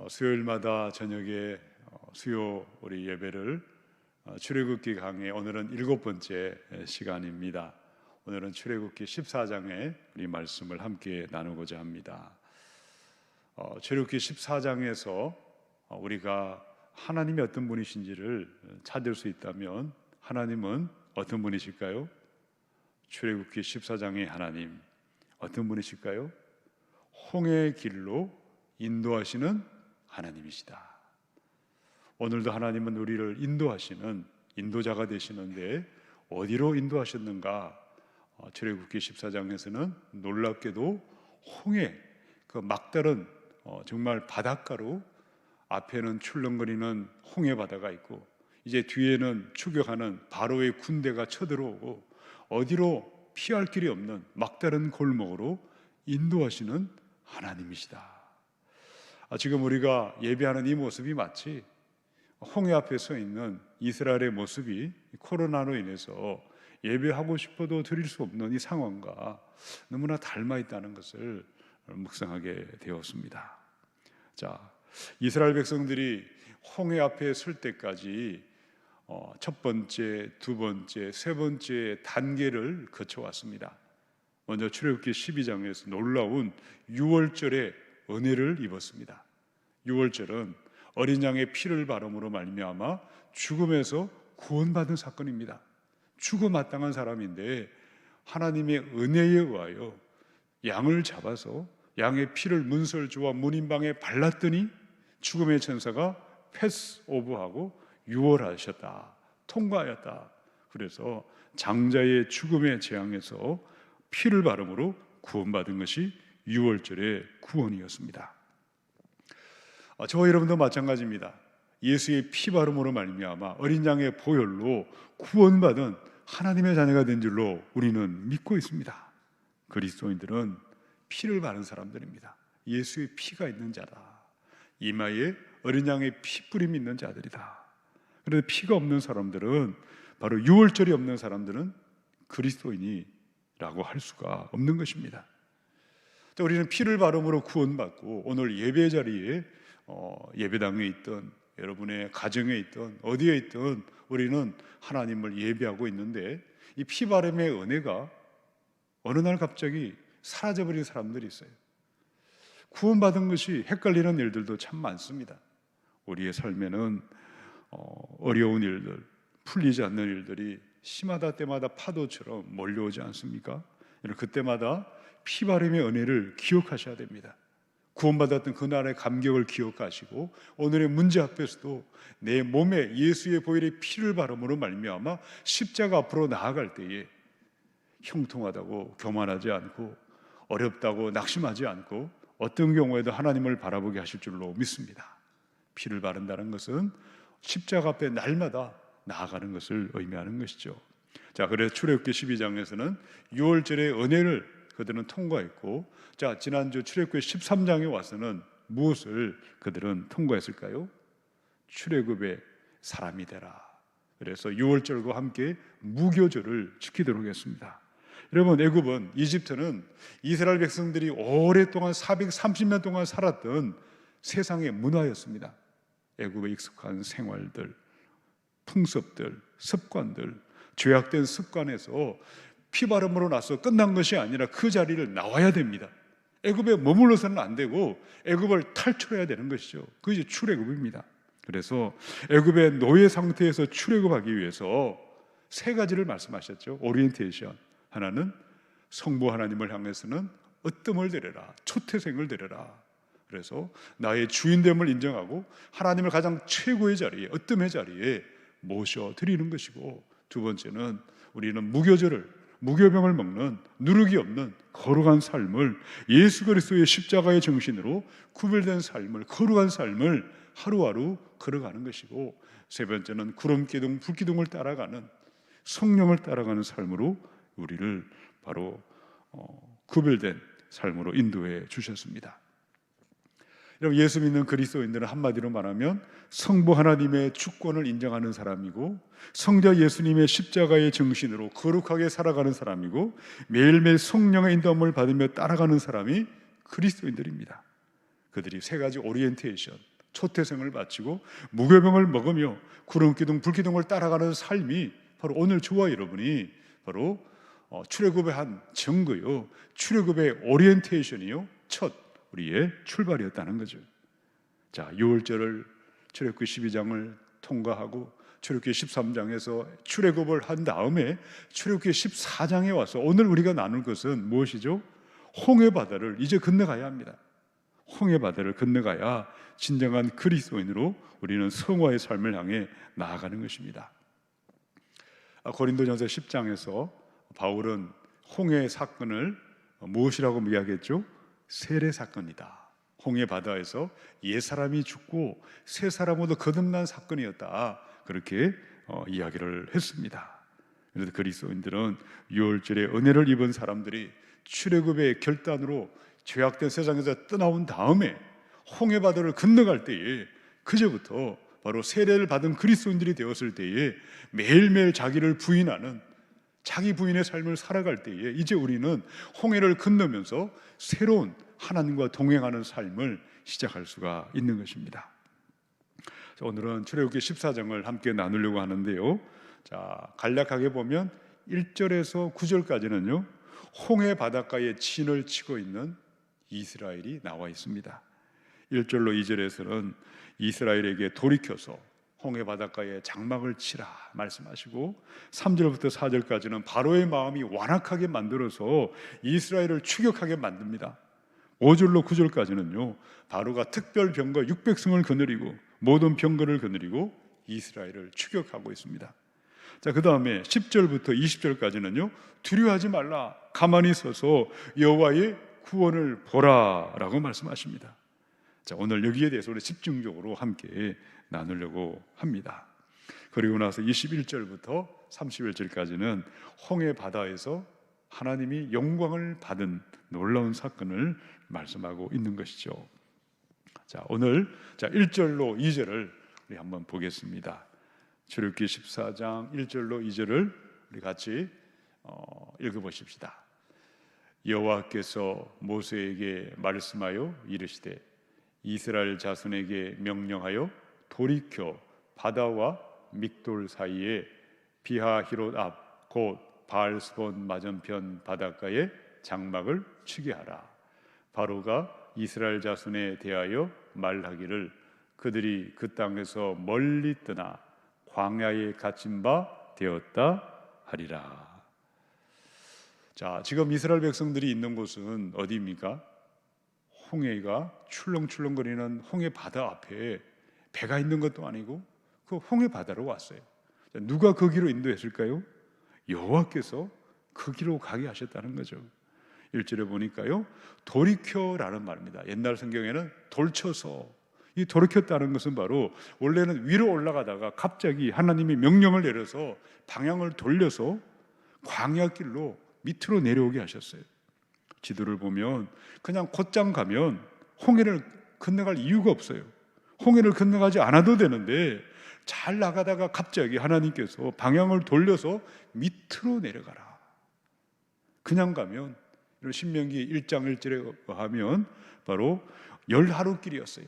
수요일마다 저녁에 수요 우리 예배를 출애굽기 강의, 오늘은 7번째 시간입니다. 오늘은 출애굽기 14장의 우리 말씀을 함께 나누고자 합니다. 출애굽기 14장에서 우리가 하나님이 어떤 분이신지를 찾을 수 있다면 하나님은 어떤 분이실까요? 출애굽기 14장의 하나님 어떤 분이실까요? 홍해의 길로 인도하시는 하나님이시다. 오늘도 하나님은 우리를 인도하시는 인도자가 되시는데 어디로 인도하셨는가? 출애굽기 14장에서는 놀랍게도 홍해, 그 막다른 정말 바닷가로, 앞에는 출렁거리는 홍해 바다가 있고 이제 뒤에는 추격하는 바로의 군대가 쳐들어오고 어디로 피할 길이 없는 막다른 골목으로 인도하시는 하나님이시다. 지금 우리가 예배하는 이 모습이 마치 홍해 앞에 서 있는 이스라엘의 모습이 코로나로 인해서 예배하고 싶어도 드릴 수 없는 이 상황과 너무나 닮아 있다는 것을 묵상하게 되었습니다. 자, 이스라엘 백성들이 홍해 앞에 설 때까지 첫 번째, 두 번째, 세 번째 단계를 거쳐왔습니다. 먼저 출애굽기 12장에서 놀라운 유월절의 은혜를 입었습니다. 유월절은 어린 양의 피를 바름으로 말미암아 죽음에서 구원받은 사건입니다. 죽어마땅한 사람인데 하나님의 은혜에 의하여 양을 잡아서 양의 피를 문설주와 문인방에 발랐더니 죽음의 천사가 패스오브하고 유월하셨다, 통과하였다. 그래서 장자의 죽음의 재앙에서 피를 바름으로 구원받은 것이 유월절의 구원이었습니다. 저와 여러분도 마찬가지입니다. 예수의 피 바름으로 말미암아 어린 양의 보혈로 구원받은 하나님의 자녀가 된 줄로 우리는 믿고 있습니다. 그리스도인들은 피를 바른 사람들입니다. 예수의 피가 있는 자다. 이마에 어린 양의 피 뿌림이 있는 자들이다. 그런데 피가 없는 사람들은, 바로 유월절이 없는 사람들은 그리스도인이라고 할 수가 없는 것입니다. 우리는 피를 바름으로 구원받고 오늘 예배 자리에 예배당에 있던 여러분의 가정에 있던 어디에 있던 우리는 하나님을 예배하고 있는데 이 피 바름의 은혜가 어느 날 갑자기 사라져버린 사람들이 있어요. 구원받은 것이 헷갈리는 일들도 참 많습니다. 우리의 삶에는 어려운 일들, 풀리지 않는 일들이 시마다 때마다 파도처럼 몰려오지 않습니까? 그때마다 피바름의 은혜를 기억하셔야 됩니다. 구원받았던 그날의 감격을 기억하시고 오늘의 문제 앞에서도 내 몸에 예수의 보혈의 피를 바름으로 말미암아 십자가 앞으로 나아갈 때에 형통하다고 교만하지 않고 어렵다고 낙심하지 않고 어떤 경우에도 하나님을 바라보게 하실 줄로 믿습니다. 피를 바른다는 것은 십자가 앞에 날마다 나아가는 것을 의미하는 것이죠. 자, 그래서 출애굽기 12장에서는 유월절의 은혜를 그들은 통과했고, 자, 지난주 출애굽기 13장에 와서는 무엇을 그들은 통과했을까요? 출애굽의 사람이 되라. 그래서 유월절과 함께 무교절을 지키도록 했습니다. 여러분, 애굽은, 이집트는 이스라엘 백성들이 오랫동안 430년 동안 살았던 세상의 문화였습니다. 애굽에 익숙한 생활들, 풍습들, 습관들, 죄악된 습관에서 피바름으로 나서 끝난 것이 아니라 그 자리를 나와야 됩니다. 애굽에 머물러서는 안 되고 애굽을 탈출해야 되는 것이죠. 그것이 출애굽입니다. 그래서 애굽의 노예 상태에서 출애굽하기 위해서 세 가지를 말씀하셨죠. 오리엔테이션. 하나는 성부 하나님을 향해서는 으뜸을 드려라, 초태생을 드려라. 그래서 나의 주인됨을 인정하고 하나님을 가장 최고의 자리에, 으뜸의 자리에 모셔드리는 것이고, 두 번째는 우리는 무교병을 먹는 누룩이 없는 거룩한 삶을, 예수 그리스도의 십자가의 정신으로 구별된 삶을, 거룩한 삶을 하루하루 걸어가는 것이고, 세 번째는 구름기둥, 불기둥을 따라가는, 성령을 따라가는 삶으로 우리를 바로 구별된 삶으로 인도해 주셨습니다. 여러분, 예수 믿는 그리스도인들은 한마디로 말하면 성부 하나님의 주권을 인정하는 사람이고, 성자 예수님의 십자가의 정신으로 거룩하게 살아가는 사람이고, 매일매일 성령의 인도함을 받으며 따라가는 사람이 그리스도인들입니다. 그들이 세 가지 오리엔테이션, 초태생을 바치고 무교병을 먹으며 구름기둥 불기둥을 따라가는 삶이 바로 오늘 저와 여러분이 바로 출애굽의 한 증거요, 출애굽의 오리엔테이션이요, 첫 우리의 출발이었다는 거죠. 자, 6월절을 출애굽기 12장을 통과하고 출애굽기 13장에서 출애굽을 한 다음에 출애굽기 14장에 와서 오늘 우리가 나눌 것은 무엇이죠? 홍해 바다를 이제 건너가야 합니다. 홍해 바다를 건너가야 진정한 그리스도인으로 우리는 성화의 삶을 향해 나아가는 것입니다. 고린도전서 10장에서 바울은 홍해 사건을 무엇이라고 이야기했죠? 세례 사건이다. 홍해 바다에서 옛사람이 죽고 새 사람으로 거듭난 사건이었다. 그렇게 이야기를 했습니다. 그래서 그리스도인들은 유월절에 은혜를 입은 사람들이 출애굽의 결단으로 죄악된 세상에서 떠나온 다음에 홍해 바다를 건너갈 때에 그제부터 바로 세례를 받은 그리스도인들이 되었을 때에 매일매일 자기를 부인하는 자기 부인의 삶을 살아갈 때에 이제 우리는 홍해를 건너면서 새로운 하나님과 동행하는 삶을 시작할 수가 있는 것입니다. 자, 오늘은 출애굽기 14장을 함께 나누려고 하는데요. 자, 간략하게 보면 1절에서 9절까지는요, 홍해 바닷가에 진을 치고 있는 이스라엘이 나와 있습니다. 1절로 2절에서는 이스라엘에게 돌이켜서 홍해 바닷가에 장막을 치라 말씀하시고 3절부터 4절까지는 바로의 마음이 완악하게 만들어서 이스라엘을 추격하게 만듭니다. 5절로 9절까지는요, 바로가 특별 병거 600승을 거느리고 모든 병거를 거느리고 이스라엘을 추격하고 있습니다. 자, 그 다음에 10절부터 20절까지는요, 두려워하지 말라, 가만히 서서 여호와의 구원을 보라라고 말씀하십니다. 자, 오늘 여기에 대해서 우리 집중적으로 함께 나누려고 합니다. 그리고 나서 21절부터 31절까지는 홍해 바다에서 하나님이 영광을 받은 놀라운 사건을 말씀하고 있는 것이죠. 자, 오늘 1절로 2절을 우리 한번 보겠습니다. 출애굽기 14장 1절로 2절을 우리 같이 읽어보십시다. 여호와께서 모세에게 말씀하여 이르시되 이스라엘 자손에게 명령하여 돌이켜 바다와 믹돌 사이에 비하히롯 앞 곧 바알스본 맞은편 바닷가에 장막을 치게 하라. 바로가 이스라엘 자손에 대하여 말하기를 그들이 그 땅에서 멀리 떠나 광야에 갇힌 바 되었다 하리라. 자, 지금 이스라엘 백성들이 있는 곳은 어디입니까? 홍해가 출렁출렁거리는 홍해 바다 앞에 배가 있는 것도 아니고 그 홍해 바다로 왔어요. 자, 누가 그 길로 인도했을까요? 여호와께서 그 길로 가게 하셨다는 거죠. 1절에 보니까요, 돌이켜라는 말입니다. 옛날 성경에는 돌쳐서, 이 돌이켰다는 것은 바로 원래는 위로 올라가다가 갑자기 하나님이 명령을 내려서 방향을 돌려서 광야길로 밑으로 내려오게 하셨어요. 지도를 보면 그냥 곧장 가면 홍해를 건너갈 이유가 없어요. 홍해를 건너가지 않아도 되는데 잘 나가다가 갑자기 하나님께서 방향을 돌려서 밑으로 내려가라. 그냥 가면 신명기 1장 1절에 하면 바로 10하루 길이었어요.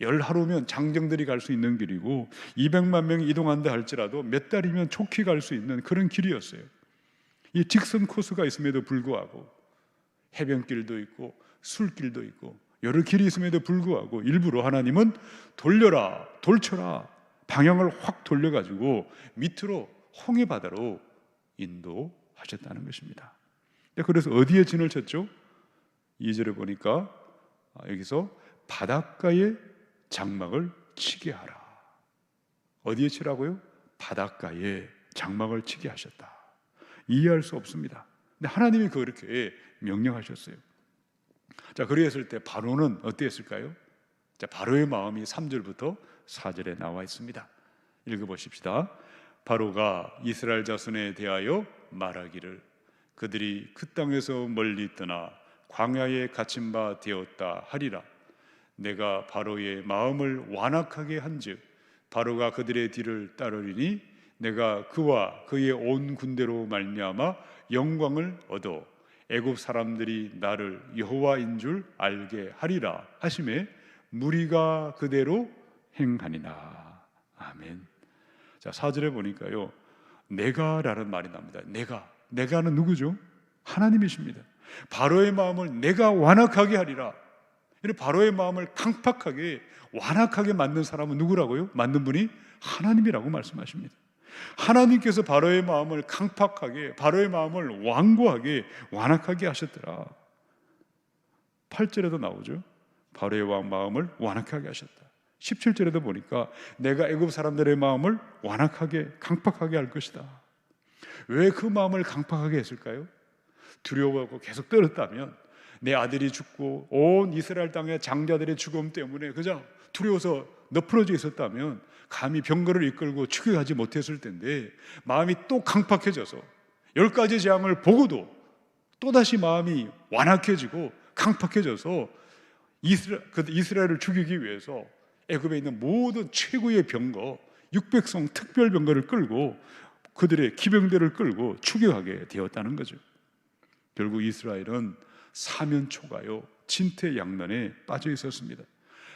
10하루면 장정들이 갈 수 있는 길이고 200만 명이 이동한다 할지라도 몇 달이면 좋게 갈 수 있는 그런 길이었어요. 이 직선 코스가 있음에도 불구하고 해변길도 있고 술길도 있고 여러 길이 있음에도 불구하고 일부러 하나님은 돌려라, 돌쳐라, 방향을 확 돌려가지고 밑으로 홍해 바다로 인도하셨다는 것입니다. 그래서 어디에 진을 쳤죠? 2절에 보니까 여기서 바닷가에 장막을 치게 하라. 어디에 치라고요? 바닷가에 장막을 치게 하셨다. 이해할 수 없습니다. 근데 하나님이 그렇게 명령하셨어요. 자, 그랬을 때 바로는 어땠을까요? 자, 바로의 마음이 3절부터 4절에 나와 있습니다. 읽어보십시다. 바로가 이스라엘 자손에 대하여 말하기를 그들이 그 땅에서 멀리 떠나 광야에 갇힌 바 되었다 하리라. 내가 바로의 마음을 완악하게 한즉 바로가 그들의 뒤를 따르리니 내가 그와 그의 온 군대로 말미암아 영광을 얻어 애굽 사람들이 나를 여호와인 줄 알게 하리라 하심에 무리가 그대로 행하니라. 아멘. 자, 4절에 보니까요, 내가라는 말이 납니다. 내가는 누구죠? 하나님이십니다. 바로의 마음을 내가 완악하게 하리라. 바로의 마음을 강팍하게 완악하게 만든 사람은 누구라고요? 만든 분이 하나님이라고 말씀하십니다. 하나님께서 바로의 마음을 강팍하게, 바로의 마음을 완고하게 완악하게 하셨더라. 8절에도 나오죠. 바로의 마음을 완악하게 하셨다. 17절에도 보니까 내가 애굽 사람들의 마음을 완악하게 강팍하게 할 것이다. 왜 그 마음을 강팍하게 했을까요? 두려워하고 계속 떨었다면, 내 아들이 죽고 온 이스라엘 땅의 장자들의 죽음 때문에 그저 두려워서 너풀어져 있었다면 감히 병거를 이끌고 추격하지 못했을 텐데, 마음이 또 강팍해져서 10가지 재앙을 보고도 또다시 마음이 완악해지고 강팍해져서 이스라엘을 죽이기 위해서 애굽에 있는 모든 최고의 병거 600성 특별 병거를 끌고 그들의 기병대를 끌고 추격하게 되었다는 거죠. 결국 이스라엘은 사면초가요 진퇴양난에 빠져 있었습니다.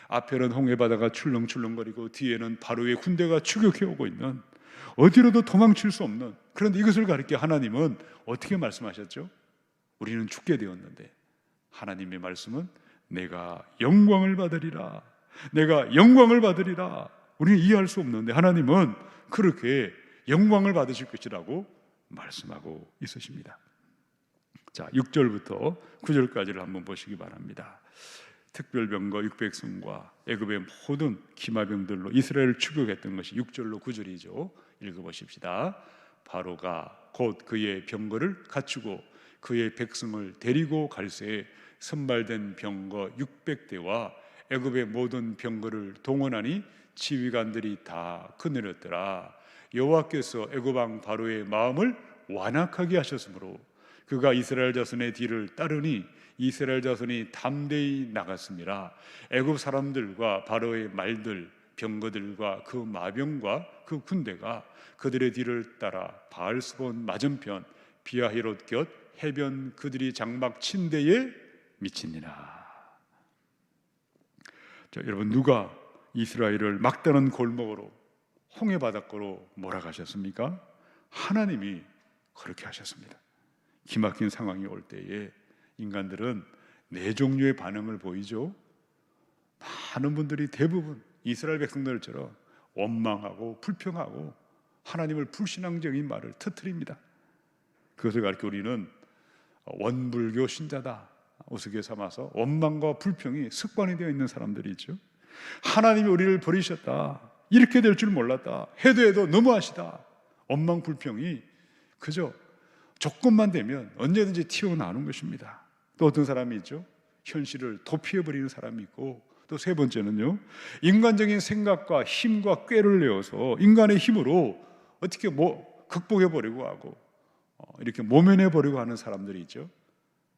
앞에는 홍해바다가 출렁출렁거리고 뒤에는 바로의 군대가 추격해 오고 있는, 어디로도 도망칠 수 없는, 그런데 이것을 가리켜 하나님은 어떻게 말씀하셨죠? 우리는 죽게 되었는데 하나님의 말씀은 내가 영광을 받으리라. 내가 영광을 받으리라. 우리는 이해할 수 없는데 하나님은 그렇게 영광을 받으실 것이라고 말씀하고 있으십니다. 자, 6절부터 9절까지를 한번 보시기 바랍니다. 특별병거 600성과 애굽의 모든 기마병들로 이스라엘을 추격했던 것이 6절로 9절이죠. 읽어보십시다. 바로가 곧 그의 병거를 갖추고 그의 백성을 데리고 갈새에 선발된 병거 600대와 애굽의 모든 병거를 동원하니 지휘관들이 다 거느렸더라. 여호와께서 애굽 왕 바로의 마음을 완악하게 하셨으므로 그가 이스라엘 자손의 뒤를 따르니 이스라엘 자손이 담대히 나갔습니다. 애굽 사람들과 바로의 말들, 병거들과 그 마병과 그 군대가 그들의 뒤를 따라 바알스본 맞은편 비아히롯 곁 해변 그들이 장막 친 데에 미치니라. 자, 여러분, 누가 이스라엘을 막다른 골목으로 홍해 바닷가로 몰아가셨습니까? 하나님이 그렇게 하셨습니다. 기막힌 상황이 올 때에 인간들은 네 종류의 반응을 보이죠. 많은 분들이 대부분 이스라엘 백성들처럼 원망하고 불평하고 하나님을 불신앙적인 말을 터뜨립니다. 그것을 가르쳐 우리는 원불교 신자다 우스개 삼아서 원망과 불평이 습관이 되어 있는 사람들이 있죠. 하나님이 우리를 버리셨다, 이렇게 될 줄 몰랐다, 해도 너무하시다, 원망 불평이 그저 조건만 되면 언제든지 튀어나오는 것입니다. 또 어떤 사람이 있죠. 현실을 도피해버리는 사람이 있고, 또 세 번째는요, 인간적인 생각과 힘과 꾀를 내어서 인간의 힘으로 어떻게 극복해버리고 하고 이렇게 모면해버리고 하는 사람들이 있죠.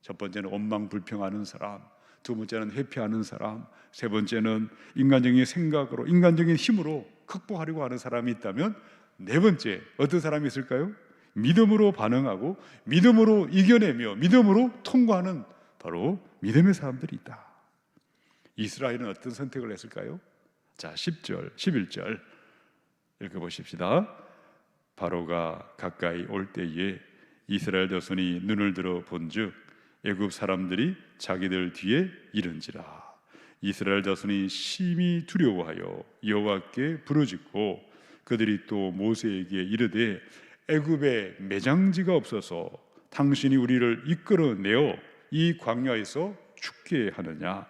첫 번째는 원망 불평하는 사람, 두 번째는 회피하는 사람, 세 번째는 인간적인 생각으로 인간적인 힘으로 극복하려고 하는 사람이 있다면, 네 번째 어떤 사람이 있을까요? 믿음으로 반응하고 믿음으로 이겨내며 믿음으로 통과하는 바로 믿음의 사람들이 있다. 이스라엘은 어떤 선택을 했을까요? 자, 10절, 11절 읽어보십시다. 바로가 가까이 올 때에 이스라엘 자손이 눈을 들어 본즉 애굽 사람들이 자기들 뒤에 이른지라. 이스라엘 자손이 심히 두려워하여 여호와께 부르짖고 그들이 또 모세에게 이르되 애굽에 매장지가 없어서 당신이 우리를 이끌어내어 이 광야에서 죽게 하느냐?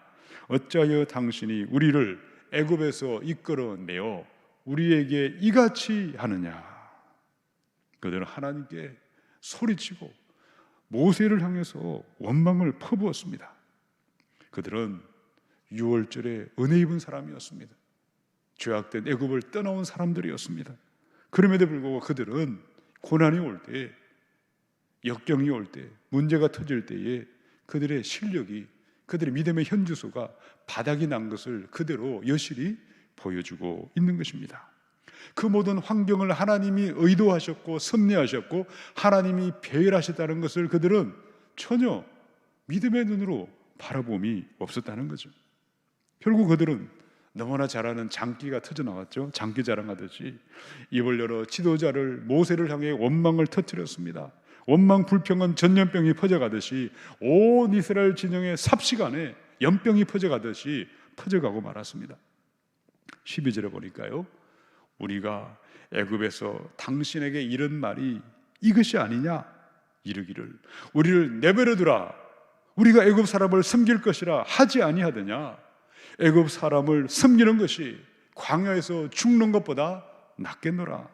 어찌하여 당신이 우리를 애굽에서 이끌어내어 우리에게 이같이 하느냐? 그들은 하나님께 소리치고 모세를 향해서 원망을 퍼부었습니다. 그들은 6월절에 은혜 입은 사람이었습니다. 죄악된 애굽을 떠나온 사람들이었습니다. 그럼에도 불구하고 그들은 고난이 올 때, 역경이 올 때, 문제가 터질 때에 그들의 실력이, 그들의 믿음의 현주소가 바닥이 난 것을 그대로 여실히 보여주고 있는 것입니다. 그 모든 환경을 하나님이 의도하셨고 섭리하셨고 하나님이 배열하셨다는 것을 그들은 전혀 믿음의 눈으로 바라봄이 없었다는 거죠. 결국 그들은 너무나 잘 아는 장기가 터져 나왔죠. 장기 자랑하듯이 입을 열어 지도자를 모세를 향해 원망을 터뜨렸습니다. 원망 불평은 전염병이 퍼져가듯이 온 이스라엘 진영에 삽시간에 연병이 퍼져가듯이 퍼져가고 말았습니다. 12절에 보니까요, 우리가 애굽에서 당신에게 이른 말이 이것이 아니냐, 이르기를 우리를 내버려 두라, 우리가 애굽 사람을 섬길 것이라 하지 아니하더냐. 애굽 사람을 섬기는 것이 광야에서 죽는 것보다 낫겠노라.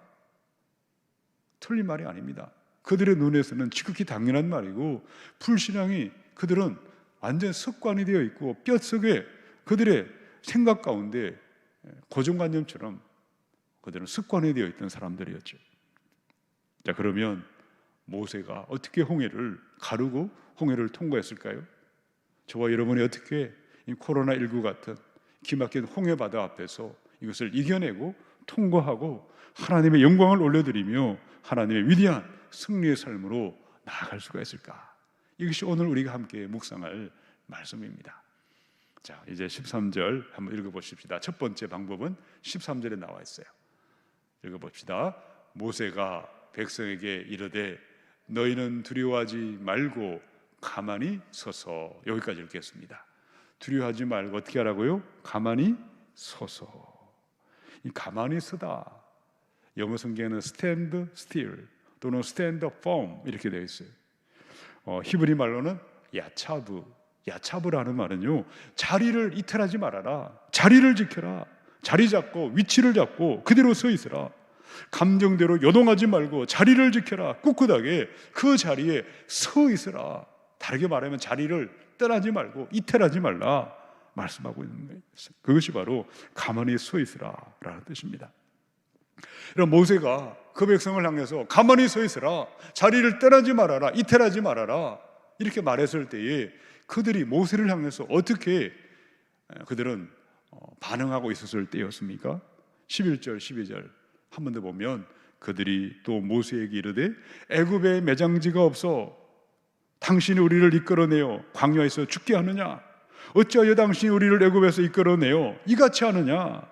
틀린 말이 아닙니다. 그들의 눈에서는 지극히 당연한 말이고, 불신앙이 그들은 완전 습관이 되어 있고 뼛속에 그들의 생각 가운데 고정관념처럼 그들은 습관이 되어 있던 사람들이었죠. 자, 그러면 모세가 어떻게 홍해를 가르고 홍해를 통과했을까요? 저와 여러분이 어떻게 이 코로나19 같은 기막힌 홍해 바다 앞에서 이것을 이겨내고 통과하고 하나님의 영광을 올려드리며 하나님의 위대한 승리의 삶으로 나아갈 수가 있을까? 이것이 오늘 우리가 함께 묵상할 말씀입니다. 자, 이제 13절 한번 읽어보십시다. 첫 번째 방법은 13절에 나와 있어요. 읽어봅시다. 모세가 백성에게 이르되 너희는 두려워하지 말고 가만히 서서. 여기까지 읽겠습니다. 두려워하지 말고 어떻게 하라고요? 가만히 서서. 이 가만히 서다, 영어 성경에는 stand still 또는 stand firm 이렇게 되어 있어요. 히브리 말로는 야차브라는 말은요, 자리를 이탈하지 말아라, 자리를 지켜라, 자리 잡고 위치를 잡고 그대로 서 있으라, 감정대로 요동하지 말고 자리를 지켜라, 꿋꿋하게 그 자리에 서 있으라. 다르게 말하면 자리를 떠나지 말고 이탈하지 말라 말씀하고 있는 거예요. 그것이 바로 가만히 서 있으라 라는 뜻입니다. 그럼 모세가 그 백성을 향해서 가만히 서 있으라, 자리를 떠나지 말아라, 이탈하지 말아라 이렇게 말했을 때에 그들이 모세를 향해서 어떻게 그들은 반응하고 있었을 때였습니까? 11절 12절 한 번 더 보면 그들이 또 모세에게 이르되 애굽에 매장지가 없어 당신이 우리를 이끌어내어 광야에서 죽게 하느냐? 어찌하여 당신이 우리를 애굽에서 이끌어내어 이같이 하느냐?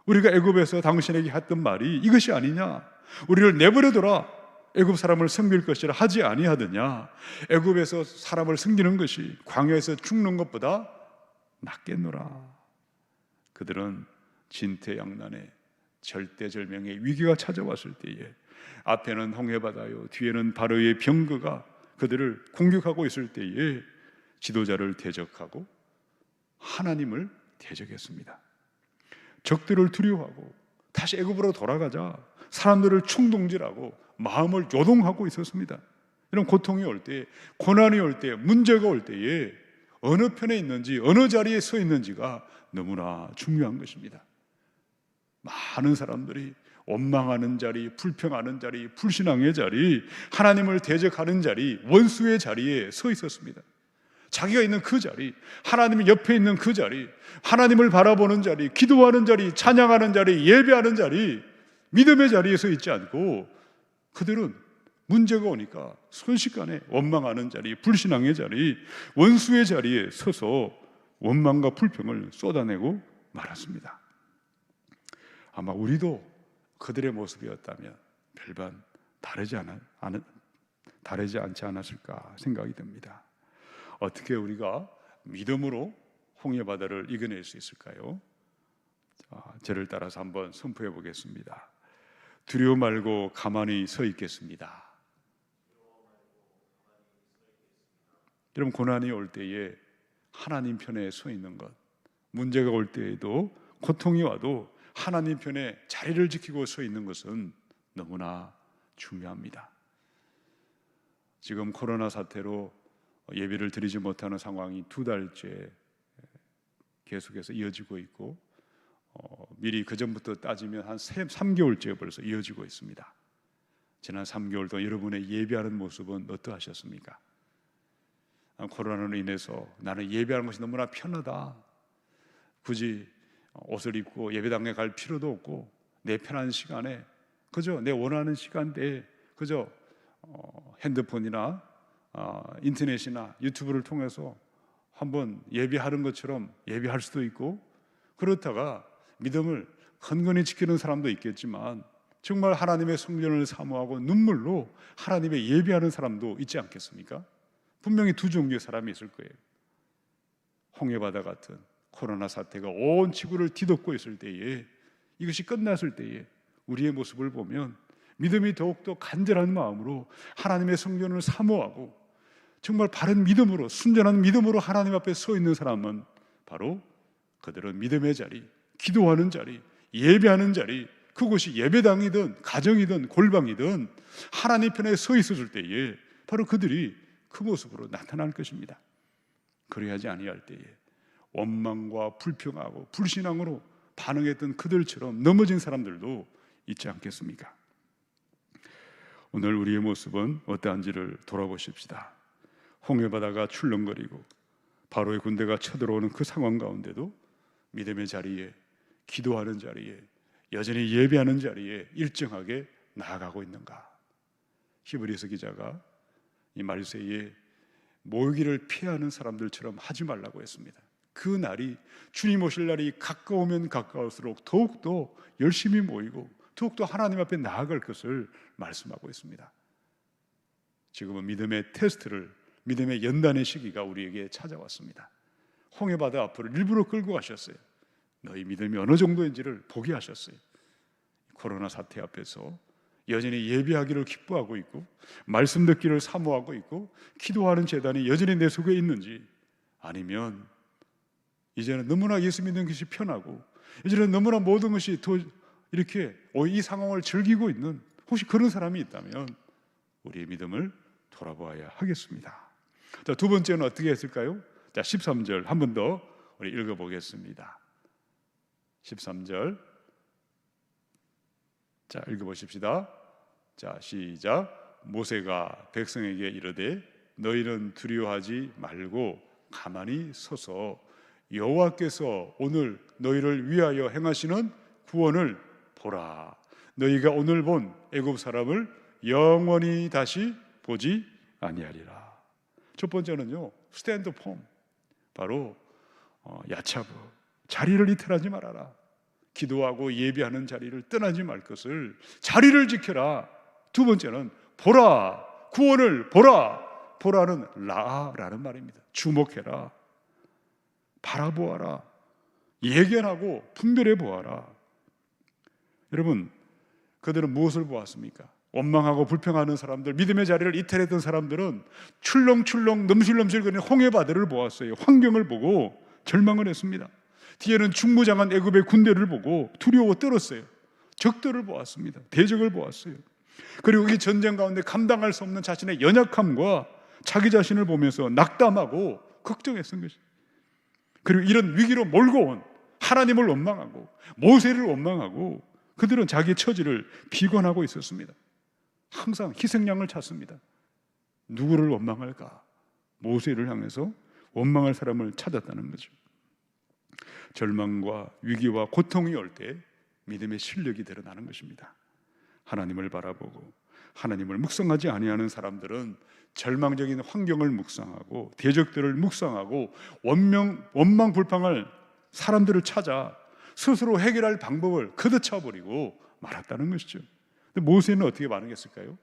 우리가 애굽에서 당신에게 했던 말이 이것이 아니냐? 우리를 내버려둬라, 애굽 사람을 섬길 것이라 하지 아니하더냐? 애굽에서 사람을 섬기는 것이 광야에서 죽는 것보다 낫겠노라. 그들은 진퇴양난의 절대절명의 위기가 찾아왔을 때에 앞에는 홍해바다요, 뒤에는 바로의 병거가 그들을 공격하고 있을 때에 지도자를 대적하고 하나님을 대적했습니다. 적들을 두려워하고 다시 애굽으로 돌아가자 사람들을 충동질하고 마음을 요동하고 있었습니다. 이런 고통이 올 때, 고난이 올 때, 문제가 올 때에 어느 편에 있는지, 어느 자리에 서 있는지가 너무나 중요한 것입니다. 많은 사람들이 원망하는 자리, 불평하는 자리, 불신앙의 자리, 하나님을 대적하는 자리, 원수의 자리에 서 있었습니다. 자기가 있는 그 자리, 하나님의 옆에 있는 그 자리, 하나님을 바라보는 자리, 기도하는 자리, 찬양하는 자리, 예배하는 자리, 믿음의 자리에 서 있지 않고 그들은 문제가 오니까 순식간에 원망하는 자리, 불신앙의 자리, 원수의 자리에 서서 원망과 불평을 쏟아내고 말았습니다. 아마 우리도 그들의 모습이었다면 별반 다르지 않지 않았을까 생각이 듭니다. 어떻게 우리가 믿음으로 홍해바다를 이겨낼 수 있을까요? 저를 따라서 한번 선포해 보겠습니다. 두려워 말고 가만히 서 있겠습니다. 여러분, 고난이 올 때에 하나님 편에 서 있는 것, 문제가 올 때에도, 고통이 와도 하나님 편에 자리를 지키고 서 있는 것은 너무나 중요합니다. 지금 코로나 사태로 예배를 드리지 못하는 상황이 2달째 계속해서 이어지고 있고, 미리 그 전부터 따지면 한 3개월째 벌써 이어지고 있습니다. 지난 3개월 동안 여러분의 예배하는 모습은 어떠하셨습니까? 코로나로 인해서 나는 예배하는 것이 너무나 편하다, 굳이 옷을 입고 예배당에 갈 필요도 없고 내 편한 시간에 그저 내 원하는 시간대에 그저 핸드폰이나 인터넷이나 유튜브를 통해서 한번 예배하는 것처럼 예배할 수도 있고, 그렇다가 믿음을 헌건히 지키는 사람도 있겠지만 정말 하나님의 성전을 사모하고 눈물로 하나님의 예배하는 사람도 있지 않겠습니까? 분명히 두 종류의 사람이 있을 거예요. 홍해바다 같은 코로나 사태가 온 지구를 뒤덮고 있을 때에, 이것이 끝났을 때에 우리의 모습을 보면 믿음이 더욱더 간절한 마음으로 하나님의 성전을 사모하고 정말 바른 믿음으로, 순전한 믿음으로 하나님 앞에 서 있는 사람은 바로 그들은 믿음의 자리, 기도하는 자리, 예배하는 자리, 그곳이 예배당이든 가정이든 골방이든 하나님 편에 서 있었을 때에 바로 그들이 그 모습으로 나타날 것입니다. 그래야지 아니할 때에 원망과 불평하고 불신앙으로 반응했던 그들처럼 넘어진 사람들도 있지 않겠습니까? 오늘 우리의 모습은 어떠한지를 돌아보십시다. 홍해바다가 출렁거리고 바로의 군대가 쳐들어오는 그 상황 가운데도 믿음의 자리에, 기도하는 자리에, 여전히 예배하는 자리에 일정하게 나아가고 있는가? 히브리서 기자가 이 말세에 모이기를 피하는 사람들처럼 하지 말라고 했습니다. 그 날이, 주님 오실 날이 가까우면 가까울수록 더욱더 열심히 모이고 더욱더 하나님 앞에 나아갈 것을 말씀하고 있습니다. 지금은 믿음의 테스트를, 믿음의 연단의 시기가 우리에게 찾아왔습니다. 홍해바다 앞으로 일부러 끌고 가셨어요. 너희 믿음이 어느 정도인지를 보게 하셨어요. 코로나 사태 앞에서 여전히 예배하기를 기뻐하고 있고 말씀 듣기를 사모하고 있고 기도하는 재단이 여전히 내 속에 있는지, 아니면 이제는 너무나 예수 믿는 것이 편하고 이제는 너무나 모든 것이 더 이렇게 이 상황을 즐기고 있는, 혹시 그런 사람이 있다면 우리의 믿음을 돌아보아야 하겠습니다. 자, 두 번째는 어떻게 했을까요? 자, 13절 한 번 더 우리 읽어보겠습니다. 13절, 자, 읽어보십시다. 자, 시작. 모세가 백성에게 이르되 너희는 두려워하지 말고 가만히 서서 여호와께서 오늘 너희를 위하여 행하시는 구원을 보라. 너희가 오늘 본 애굽 사람을 영원히 다시 보지 아니하리라. 첫 번째는요, 스탠드 폼, 바로 야차브, 자리를 이탈하지 말아라. 기도하고 예배하는 자리를 떠나지 말 것을, 자리를 지켜라. 두 번째는 보라, 구원을 보라. 보라는 라라는 말입니다. 주목해라, 바라보아라, 예견하고 분별해 보아라. 여러분, 그들은 무엇을 보았습니까? 원망하고 불평하는 사람들, 믿음의 자리를 이탈했던 사람들은 출렁출렁 넘실넘실거리는 홍해바다를 보았어요. 환경을 보고 절망을 했습니다. 뒤에는 중무장한 애굽의 군대를 보고 두려워 떨었어요. 적들을 보았습니다. 대적을 보았어요. 그리고 이 전쟁 가운데 감당할 수 없는 자신의 연약함과 자기 자신을 보면서 낙담하고 걱정했던 것입니다. 그리고 이런 위기로 몰고 온 하나님을 원망하고 모세를 원망하고 그들은 자기의 처지를 비관하고 있었습니다. 항상 희생양을 찾습니다. 누구를 원망할까? 모세를 향해서 원망할 사람을 찾았다는 거죠. 절망과 위기와 고통이 올 때 믿음의 실력이 드러나는 것입니다. 하나님을 바라보고 하나님을 묵상하지 아니하는 사람들은 절망적인 환경을 묵상하고 대적들을 묵상하고 원망 불평할 사람들을 찾아 스스로 해결할 방법을 걷어차버리고 말았다는 것이죠. 근데 모세는 어떻게 반응했을까요?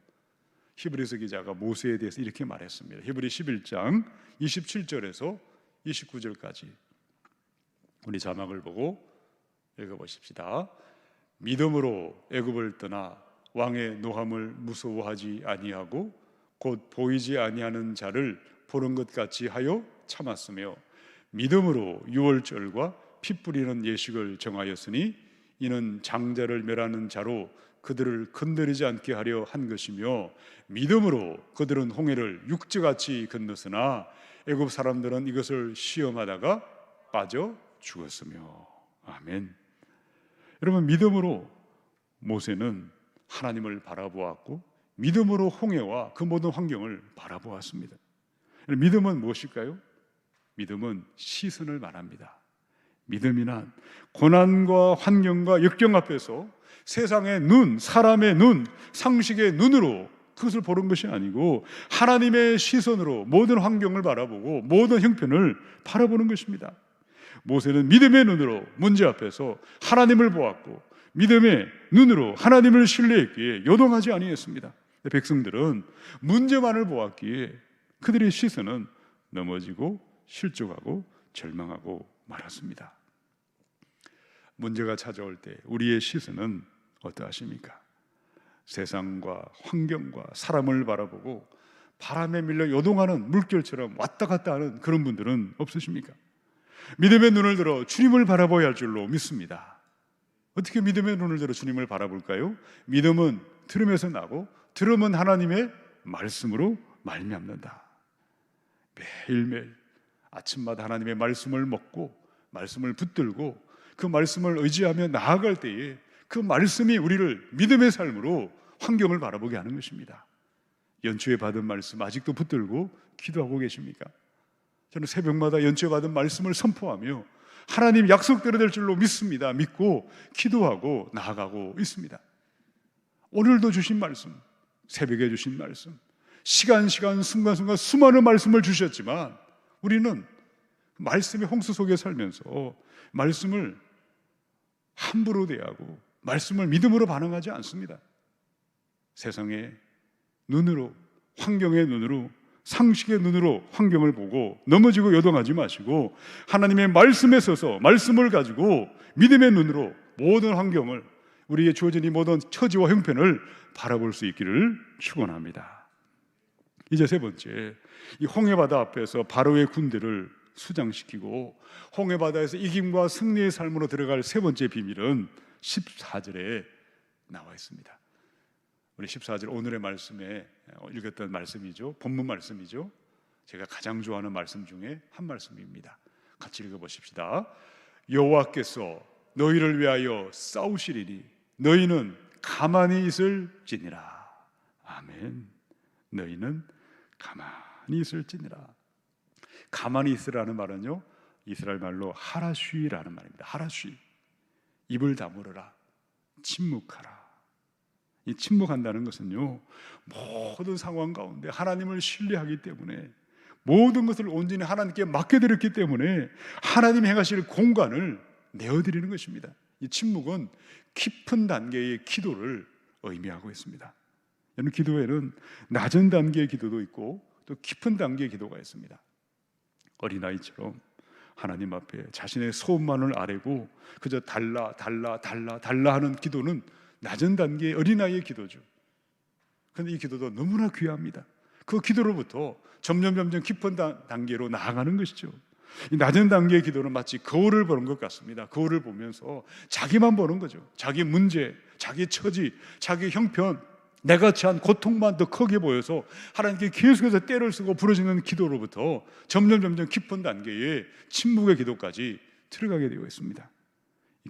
히브리서 기자가 모세에 대해서 이렇게 말했습니다. 히브리 11장 27절에서 29절까지 우리 자막을 보고 읽어보십시다. 믿음으로 애굽을 떠나 왕의 노함을 무서워하지 아니하고 곧 보이지 아니하는 자를 보는 것 같이 하여 참았으며 믿음으로 유월절과 피 뿌리는 예식을 정하였으니 이는 장자를 멸하는 자로 그들을 건드리지 않게 하려 한 것이며 믿음으로 그들은 홍해를 육지같이 건넜으나 애굽 사람들은 이것을 시험하다가 빠져 죽었으며. 아멘. 여러분, 믿음으로 모세는 하나님을 바라보았고 믿음으로 홍해와 그 모든 환경을 바라보았습니다. 믿음은 무엇일까요? 믿음은 시선을 말합니다. 믿음이란 고난과 환경과 역경 앞에서 세상의 눈, 사람의 눈, 상식의 눈으로 그것을 보는 것이 아니고 하나님의 시선으로 모든 환경을 바라보고 모든 형편을 바라보는 것입니다. 모세는 믿음의 눈으로 문제 앞에서 하나님을 보았고 믿음의 눈으로 하나님을 신뢰했기에 요동하지 아니했습니다. 백성들은 문제만을 보았기에 그들의 시선은 넘어지고 실족하고 절망하고 말았습니다. 문제가 찾아올 때 우리의 시선은 어떠하십니까? 세상과 환경과 사람을 바라보고 바람에 밀려 요동하는 물결처럼 왔다 갔다 하는 그런 분들은 없으십니까? 믿음의 눈을 들어 주님을 바라봐야 할 줄로 믿습니다. 어떻게 믿음의 눈을 들어 주님을 바라볼까요? 믿음은 들음에서 나고 들음은 하나님의 말씀으로 말미암는다. 매일매일 아침마다 하나님의 말씀을 먹고 말씀을 붙들고 그 말씀을 의지하며 나아갈 때에 그 말씀이 우리를 믿음의 삶으로 환경을 바라보게 하는 것입니다. 연초에 받은 말씀 아직도 붙들고 기도하고 계십니까? 저는 새벽마다 연초에 받은 말씀을 선포하며 하나님 약속대로 될 줄로 믿습니다. 믿고 기도하고 나아가고 있습니다. 오늘도 주신 말씀, 새벽에 주신 말씀, 시간 순간순간 수많은 말씀을 주셨지만 우리는 말씀의 홍수 속에 살면서 말씀을 함부로 대하고 말씀을 믿음으로 반응하지 않습니다. 세상의 눈으로, 환경의 눈으로, 상식의 눈으로 환경을 보고 넘어지고 요동하지 마시고 하나님의 말씀에 서서 말씀을 가지고 믿음의 눈으로 모든 환경을, 우리의 주어진 이 모든 처지와 형편을 바라볼 수 있기를 축원합니다. 이제 세 번째, 이 홍해바다 앞에서 바로의 군대를 수장시키고 홍해바다에서 이김과 승리의 삶으로 들어갈 세 번째 비밀은 14절에 나와 있습니다. 우리 14절 오늘의 말씀에 읽었던 말씀이죠. 본문 말씀이죠. 제가 가장 좋아하는 말씀 중에 한 말씀입니다. 같이 읽어보십시다. 여호와께서 너희를 위하여 싸우시리니 너희는 가만히 있을지니라. 아멘. 너희는 가만히 있을지니라. 가만히 있으라는 말은요, 이스라엘 말로 하라쉬라는 말입니다. 하라쉬. 입을 다물어라. 침묵하라. 이 침묵한다는 것은요, 모든 상황 가운데 하나님을 신뢰하기 때문에, 모든 것을 온전히 하나님께 맡겨드렸기 때문에 하나님이 행하실 공간을 내어드리는 것입니다. 이 침묵은 깊은 단계의 기도를 의미하고 있습니다. 여러분, 기도에는 낮은 단계의 기도도 있고 또 깊은 단계의 기도가 있습니다. 어린아이처럼 하나님 앞에 자신의 소원만을 아뢰고 그저 달라 하는 기도는 낮은 단계의 어린아이의 기도죠. 그런데 이 기도도 너무나 귀합니다. 그 기도로부터 점점 깊은 단계로 나아가는 것이죠. 이 낮은 단계의 기도는 마치 거울을 보는 것 같습니다. 거울을 보면서 자기만 보는 거죠. 자기 문제, 자기 처지, 자기 형편, 내가 처한 고통만 더 크게 보여서 하나님께 계속해서 때를 쓰고 부르짖는 기도로부터 점점 깊은 단계의 침묵의 기도까지 들어가게 되어 있습니다.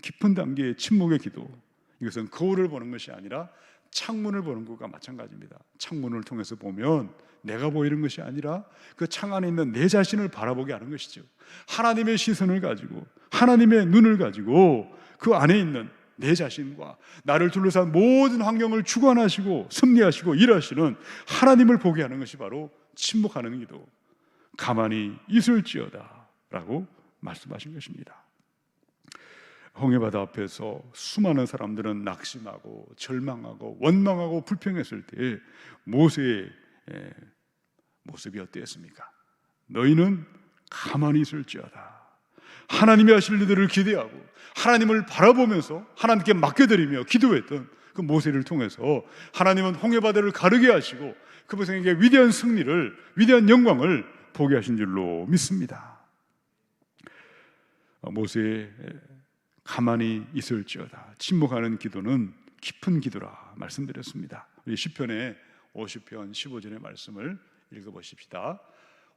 깊은 단계의 침묵의 기도, 이것은 거울을 보는 것이 아니라 창문을 보는 것과 마찬가지입니다. 창문을 통해서 보면 내가 보이는 것이 아니라 그 창 안에 있는 내 자신을 바라보게 하는 것이죠. 하나님의 시선을 가지고, 하나님의 눈을 가지고 그 안에 있는 내 자신과 나를 둘러싼 모든 환경을 주관하시고 섭리하시고 일하시는 하나님을 보게 하는 것이 바로 침묵하는 기도, 가만히 있을지어다 라고 말씀하신 것입니다. 홍해바다 앞에서 수많은 사람들은 낙심하고 절망하고 원망하고 불평했을 때 모세의 모습이 어땠습니까? 너희는 가만히 있을지어다. 하나님이 하실 일들을 기대하고 하나님을 바라보면서 하나님께 맡겨드리며 기도했던 그 모세를 통해서 하나님은 홍해바다를 가르게 하시고 그 백성에게 위대한 승리를, 위대한 영광을 보게 하신 줄로 믿습니다. 모세의 가만히 있을지어다, 침묵하는 기도는 깊은 기도라 말씀드렸습니다. 우리 시편의 50편 15절의 말씀을 읽어보십시다.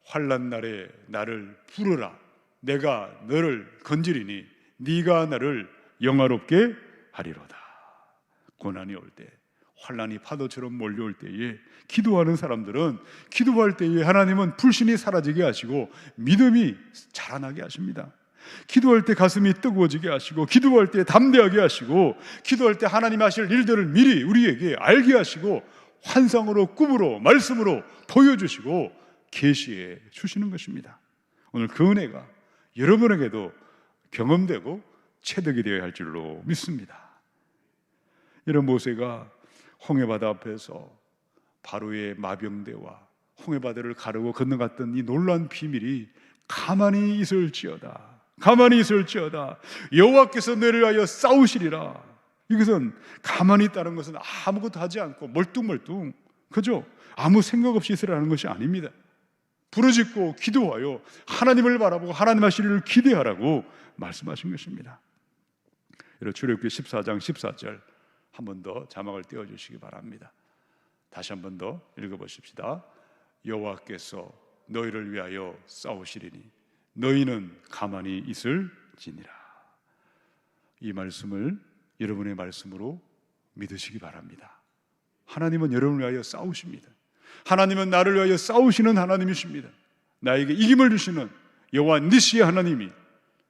환난 날에 나를 부르라. 내가 너를 건지리니 네가 나를 영화롭게 하리로다. 고난이 올 때, 환난이 파도처럼 몰려올 때에 기도하는 사람들은 기도할 때에 하나님은 불신이 사라지게 하시고 믿음이 자라나게 하십니다. 기도할 때 가슴이 뜨거워지게 하시고, 기도할 때 담대하게 하시고, 기도할 때 하나님 하실 일들을 미리 우리에게 알게 하시고 환상으로, 꿈으로, 말씀으로 보여주시고 계시해 주시는 것입니다. 오늘 그 은혜가 여러분에게도 경험되고 체득이 되어야 할 줄로 믿습니다. 이런 모세가 홍해바다 앞에서 바로의 마병대와 홍해바다를 가르고 건너갔던 이 놀라운 비밀이 가만히 있을지어다, 가만히 있을지어다, 여호와께서 너를 위하여 싸우시리라. 이것은 가만히 있다는 것은 아무것도 하지 않고 멀뚱멀뚱 그죠? 아무 생각 없이 있으라는 것이 아닙니다. 부르짖고 기도하여 하나님을 바라보고 하나님 하시리를 기대하라고 말씀하신 것입니다. 출애굽기 14장 14절 한 번 더 자막을 띄워주시기 바랍니다. 다시 한 번 더 읽어보십시다. 여호와께서 너희를 위하여 싸우시리니 너희는 가만히 있을지니라. 이 말씀을 여러분의 말씀으로 믿으시기 바랍니다. 하나님은 여러분을 위하여 싸우십니다. 하나님은 나를 위하여 싸우시는 하나님이십니다. 나에게 이김을 주시는 여호와 니시의 하나님이,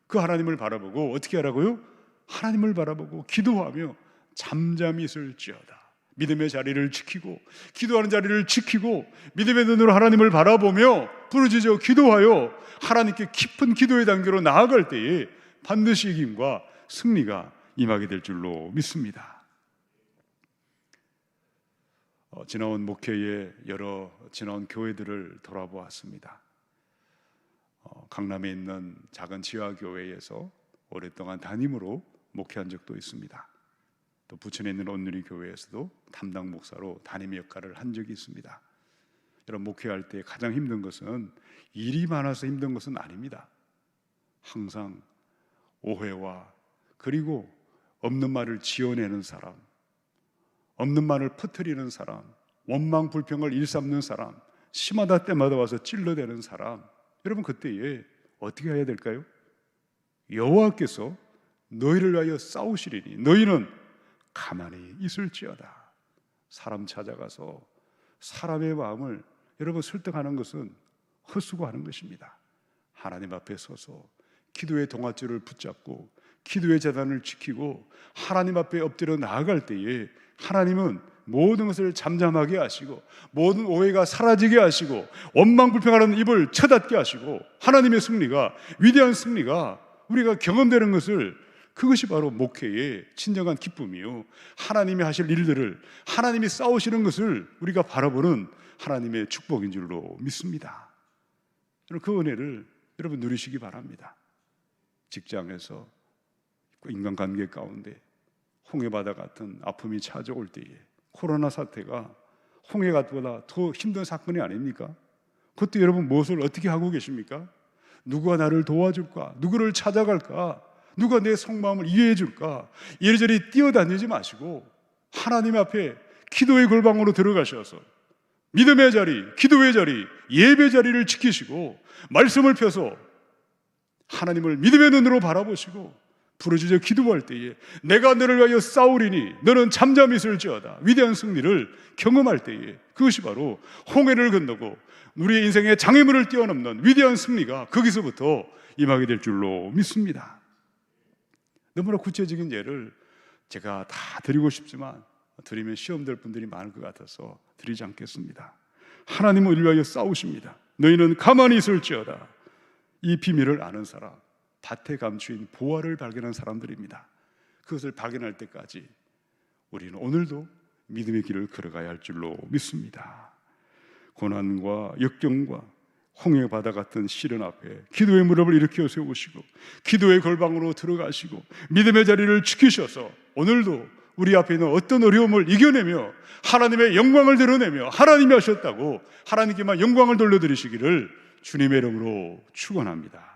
그 하나님을 바라보고 어떻게 하라고요? 하나님을 바라보고 기도하며 잠잠히 있을지어다. 믿음의 자리를 지키고 기도하는 자리를 지키고 믿음의 눈으로 하나님을 바라보며 부르짖어 기도하여 하나님께 깊은 기도의 단계로 나아갈 때에 반드시 이김과 승리가 임하게 될 줄로 믿습니다. 지나온 목회의 여러 지나온 교회들을 돌아보았습니다. 강남에 있는 작은 지하교회에서 오랫동안 담임으로 목회한 적도 있습니다. 또 부천에 있는 온누리 교회에서도 담당 목사로 담임 역할을 한 적이 있습니다. 이런 목회할 때 가장 힘든 것은 일이 많아서 힘든 것은 아닙니다. 항상 오해와 그리고 없는 말을 지어내는 사람, 없는 말을 퍼뜨리는 사람, 원망 불평을 일삼는 사람, 심하다 때마다 와서 찔러대는 사람, 여러분 그때에 어떻게 해야 될까요? 여호와께서 너희를 위하여 싸우시리니 너희는 가만히 있을지어다. 사람 찾아가서 사람의 마음을 여러분 설득하는 것은 헛수고하는 것입니다. 하나님 앞에 서서 기도의 동아줄을 붙잡고 기도의 재단을 지키고 하나님 앞에 엎드려 나아갈 때에 하나님은 모든 것을 잠잠하게 하시고 모든 오해가 사라지게 하시고 원망불평하는 입을 쳐닫게 하시고 하나님의 승리가, 위대한 승리가 우리가 경험되는 것을, 그것이 바로 목회의 진정한 기쁨이요, 하나님이 하실 일들을, 하나님이 싸우시는 것을 우리가 바라보는 하나님의 축복인 줄로 믿습니다. 그 은혜를 여러분 누리시기 바랍니다. 직장에서 인간관계 가운데 홍해바다 같은 아픔이 찾아올 때에, 코로나 사태가 홍해바다보다 더 힘든 사건이 아닙니까? 그것도 여러분 무엇을 어떻게 하고 계십니까? 누가 나를 도와줄까? 누구를 찾아갈까? 누가 내 속마음을 이해해 줄까? 이리저리 뛰어다니지 마시고 하나님 앞에 기도의 골방으로 들어가셔서 믿음의 자리, 기도의 자리, 예배 자리를 지키시고 말씀을 펴서 하나님을 믿음의 눈으로 바라보시고 부르짖어 기도할 때에 내가 너를 위하여 싸우리니 너는 잠잠히 있을지어다, 위대한 승리를 경험할 때에 그것이 바로 홍해를 건너고 우리의 인생의 장애물을 뛰어넘는 위대한 승리가 거기서부터 임하게 될 줄로 믿습니다. 너무나 구체적인 예를 제가 다 드리고 싶지만 드리면 시험될 분들이 많을 것 같아서 드리지 않겠습니다. 하나님은 우리를 위하여 싸우십니다. 너희는 가만히 있을지어다. 이 비밀을 아는 사람, 밭에 감추인 보화를 발견한 사람들입니다. 그것을 발견할 때까지 우리는 오늘도 믿음의 길을 걸어가야 할 줄로 믿습니다. 고난과 역경과 홍해 바다 같은 시련 앞에 기도의 무릎을 일으켜 세우시고 기도의 골방으로 들어가시고 믿음의 자리를 지키셔서 오늘도 우리 앞에 있는 어떤 어려움을 이겨내며 하나님의 영광을 드러내며 하나님이 하셨다고 하나님께만 영광을 돌려드리시기를 주님의 이름으로 축원합니다.